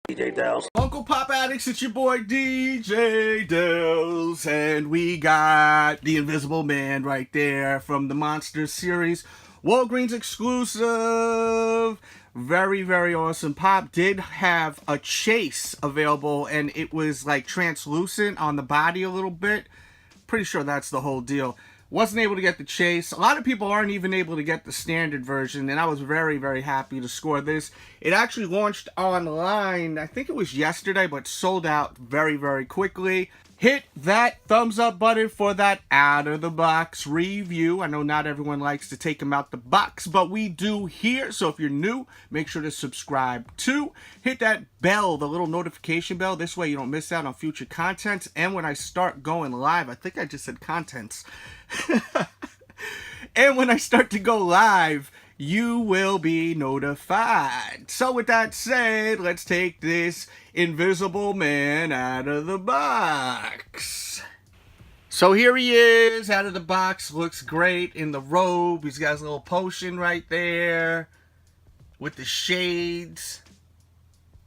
DJ Delz. Funko Pop Addicts, it's your boy DJ Delz, and we got the Invisible Man right there from the Monster series. Walgreens exclusive. Very, very awesome pop. Did have a chase available, and it was like translucent on the body a little bit. Pretty sure that's the whole deal. Wasn't able to get the chase. A lot of people aren't even able to get the standard version, and I was very, very happy to score this. It actually launched online, I think it was yesterday, but sold out very, very quickly. Hit that thumbs up button for that out-of-the-box review. I know not everyone likes to take them out the box, but we do here. So if you're new, make sure to subscribe too. Hit that bell, the little notification bell. This way you don't miss out on future content. And when I start going live, I think I just said contents. And when I start to go live, you will be notified. So with that said, let's take this Invisible Man out of the box. So here he is, out of the box. Looks great in the robe. He's got his little potion right there with the shades.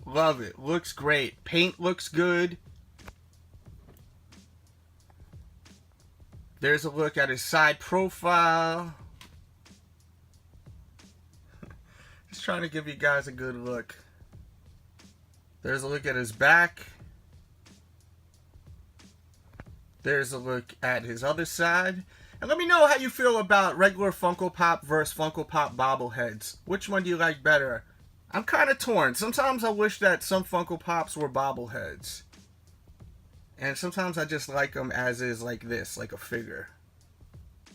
Love it. Looks great. Paint looks good. There's a look at his side profile. Just trying to give you guys a good look. There's a look at his back. There's a look at his other side. And let me know how you feel about regular Funko Pop versus Funko Pop bobbleheads. Which one do you like better? I'm kind of torn. Sometimes I wish that some Funko Pops were bobbleheads. And sometimes I just like them as is, like this, like a figure.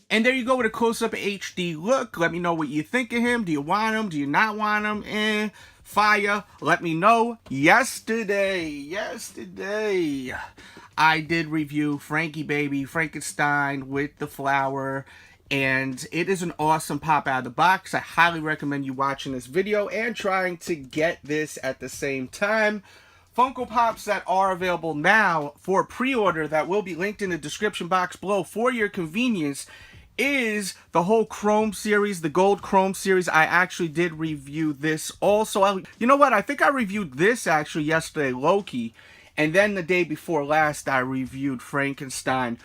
And there you go with a close-up HD look. Let me know what you think of him. Do you want him? Do you not want him? Fire. Let me know. Yesterday, I did review Frankie Baby Frankenstein with the flower. And it is an awesome pop out of the box. I highly recommend you watching this video and trying to get this at the same time. Funko Pops that are available now for pre-order that will be linked in the description box below for your convenience is the whole Chrome series, the Gold Chrome series. I actually did review this also. You know what? I think I reviewed this actually yesterday, Loki. And then the day before last, I reviewed Frankenstein.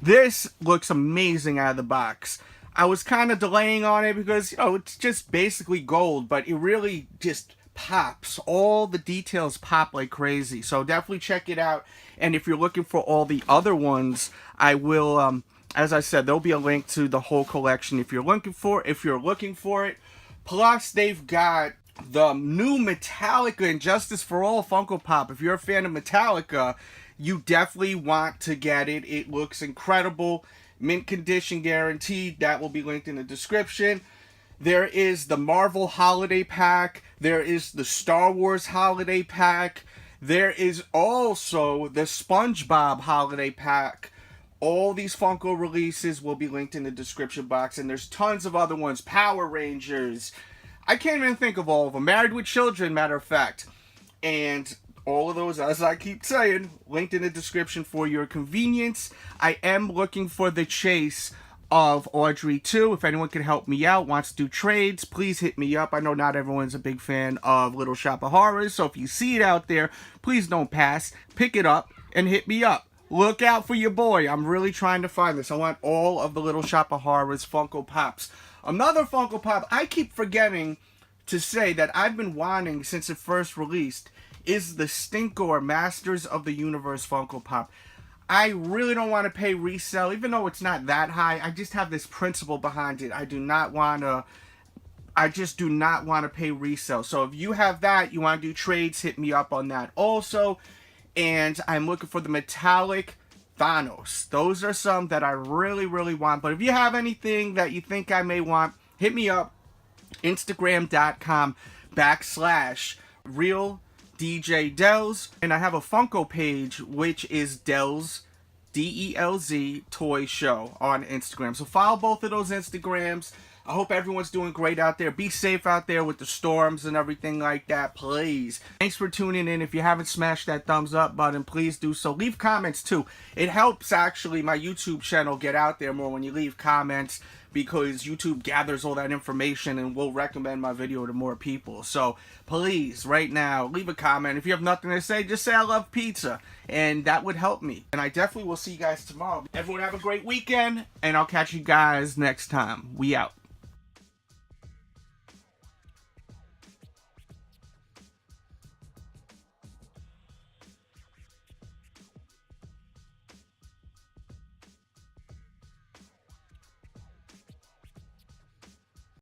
This looks amazing out of the box. I was kind of delaying on it because, you know, it's just basically gold, but it really just pops. All the details pop like crazy. So definitely check it out. And if you're looking for all the other ones, I will, as I said, there'll be a link to the whole collection if you're looking for it. Plus, they've got the new Metallica and Justice for All Funko Pop. If you're a fan of Metallica, you definitely want to get it. It looks incredible. Mint condition guaranteed. That will be linked in the description. There is the Marvel Holiday Pack. There is the Star Wars Holiday Pack. There is also the SpongeBob Holiday Pack. All these Funko releases will be linked in the description box. And there's tons of other ones. Power Rangers. I can't even think of all of them. Married with Children, matter of fact. And all of those, as I keep saying, linked in the description for your convenience. I am looking for the chase of Audrey 2. If anyone can help me out, wants to do trades, please hit me up. I know not everyone's a big fan of Little Shop of Horrors, so if you see it out there, please don't pass. Pick it up and hit me up. Look out for your boy. I'm really trying to find this. I want all of the Little Shop of Horrors Funko Pops. Another Funko Pop I keep forgetting to say that I've been wanting since it first released is the Stinkor Masters of the Universe Funko Pop. I really don't want to pay resale, even though it's not that high. I just have this principle behind it. I just do not want to pay resale. So if you have that, you want to do trades, hit me up on that also. And I'm looking for the metallic Thanos. Those are some that I really, really want. But if you have anything that you think I may want, hit me up. Instagram.com/RealDJDelz. And I have a Funko page, which is Delz, DELZ Toy Show on Instagram. So follow both of those Instagrams. I hope everyone's doing great out there. Be safe out there with the storms and everything like that, please. Thanks for tuning in. If you haven't smashed that thumbs up button, please do so. Leave comments too. It helps actually my YouTube channel get out there more when you leave comments, because YouTube gathers all that information and will recommend my video to more people. So please, right now, leave a comment. If you have nothing to say, just say I love pizza, and that would help me. And I definitely will see you guys tomorrow. Everyone have a great weekend, and I'll catch you guys next time. We out.